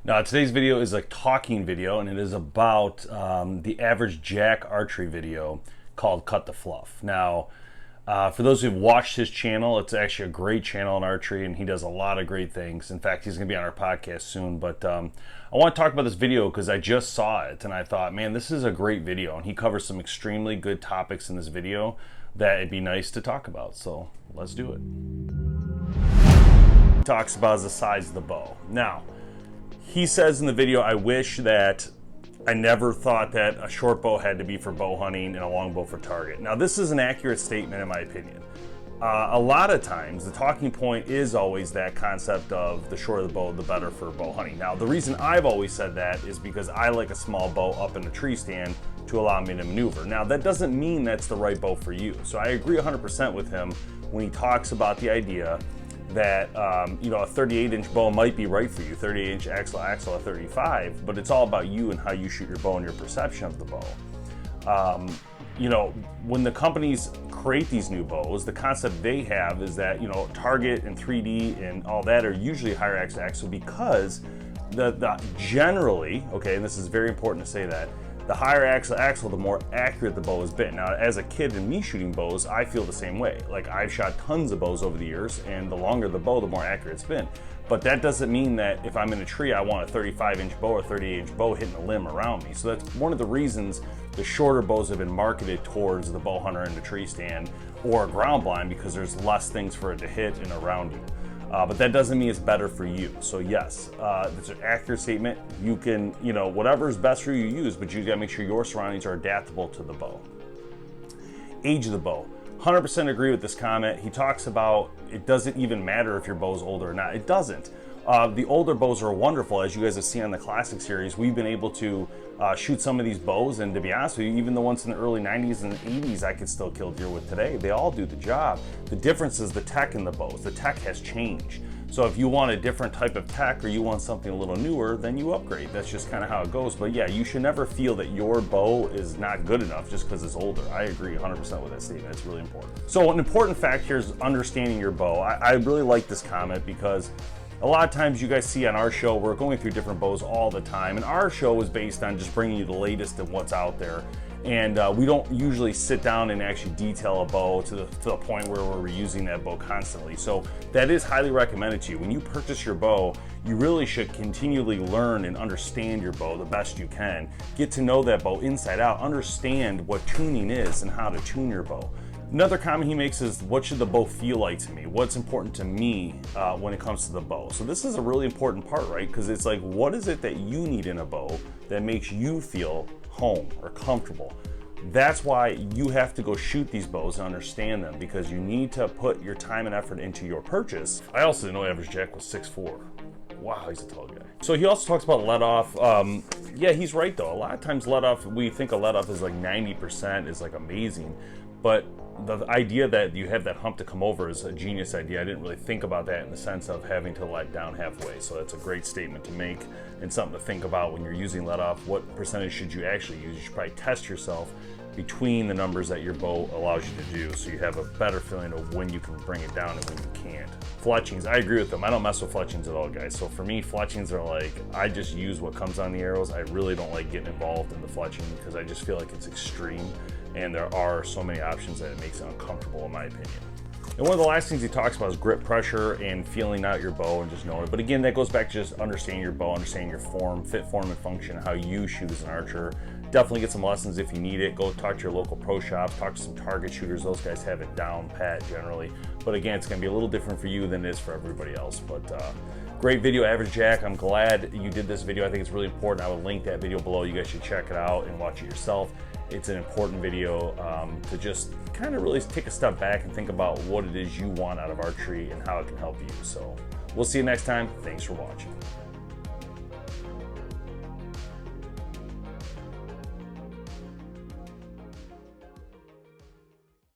Now, today's video is a talking video, and it is about the average Jack archery video called Cut the Fluff. Now, for those who've watched his channel, it's actually a great channel in archery, and he does a lot of great things. In fact, he's going to be on our podcast soon. But I want to talk about this video because I just saw it, and I thought, man, this is a great video. And he covers some extremely good topics in this video that it'd be nice to talk about. So let's do it. He talks about the size of the bow. Now, he says in the video, I wish that I never thought that a short bow had to be for bow hunting and a long bow for target. Now, this is an accurate statement in my opinion. A lot of times, the talking point is always that concept of the shorter the bow, the better for bow hunting. Now, the reason I've always said that is because I like a small bow up in a tree stand to allow me to maneuver. Now, that doesn't mean that's the right bow for you. So I agree 100% with him when he talks about the idea that you know, a 38-inch bow might be right for you, 38-inch axle at 35, but it's all about you and how you shoot your bow and your perception of the bow. You know, when the companies create these new bows, the concept they have is that, you know, target and 3D and all that are usually higher axle because the generally, okay, and this is very important to say that, the higher axle, the more accurate the bow has been. Now, as a kid and me shooting bows, I feel the same way. Like, I've shot tons of bows over the years, and the longer the bow, the more accurate it's been. But that doesn't mean that if I'm in a tree, I want a 35-inch bow or 38-inch bow hitting a limb around me. So that's one of the reasons the shorter bows have been marketed towards the bow hunter in the tree stand or ground blind, because there's less things for it to hit and around you. But that doesn't mean it's better for you. So yes, it's an accurate statement. You can, you know, whatever is best for you, use, but you gotta make sure your surroundings are adaptable to the bow. Age of the bow. 100% agree with this comment. He talks about it doesn't even matter if your bow's older or not. It doesn't. The older bows are wonderful. As you guys have seen on the Classic series, we've been able to shoot some of these bows, and to be honest with you, even the ones in the early 90s and 80s I could still kill deer with today. They all do the job. The difference is the tech in the bows. The tech has changed. So if you want a different type of tech or you want something a little newer, then you upgrade. That's just kind of how it goes. But yeah, you should never feel that your bow is not good enough just because it's older. I agree 100% with that statement. It's really important. So an important fact here is understanding your bow. I really like this comment because a lot of times you guys see on our show, we're going through different bows all the time, and our show is based on just bringing you the latest of what's out there. And we don't usually sit down and actually detail a bow to the point where we're reusing that bow constantly. So that is highly recommended to you. When you purchase your bow, you really should continually learn and understand your bow the best you can. Get to know that bow inside out, understand what tuning is and how to tune your bow. Another comment he makes is, what should the bow feel like to me? What's important to me when it comes to the bow? So this is a really important part, right? Because it's like, what is it that you need in a bow that makes you feel home or comfortable? That's why you have to go shoot these bows and understand them, because you need to put your time and effort into your purchase. I also didn't know average Jack was 6'4". Wow, he's a tall guy. So he also talks about let off. Yeah, he's right though. A lot of times let off, we think a let off is like 90% is like amazing, but the idea that you have that hump to come over is a genius idea. I didn't really think about that in the sense of having to let down halfway. So that's a great statement to make and something to think about when you're using let off. What percentage should you actually use? You should probably test yourself between the numbers that your bow allows you to do, so you have a better feeling of when you can bring it down and when you can't. Fletchings, I agree with them. I don't mess with fletchings at all, guys. So for me, fletchings are like, I just use what comes on the arrows. I really don't like getting involved in the fletching because I just feel like it's extreme, and there are so many options that it makes it uncomfortable in my opinion. And one of the last things he talks about is grip pressure and feeling out your bow and just knowing it. But again, that goes back to just understanding your bow, understanding your form, fit, form, and function, how you shoot as an archer. Definitely get some lessons if you need it. Go talk to your local pro shops, talk to some target shooters. Those guys have it down pat generally. But again, it's gonna be a little different for you than it is for everybody else. But great video, Average Jack. I'm glad you did this video. I think it's really important. I will link that video below. You guys should check it out and watch it yourself. It's an important video to just kind of really take a step back and think about what it is you want out of archery and how it can help you. So we'll see you next time. Thanks for watching.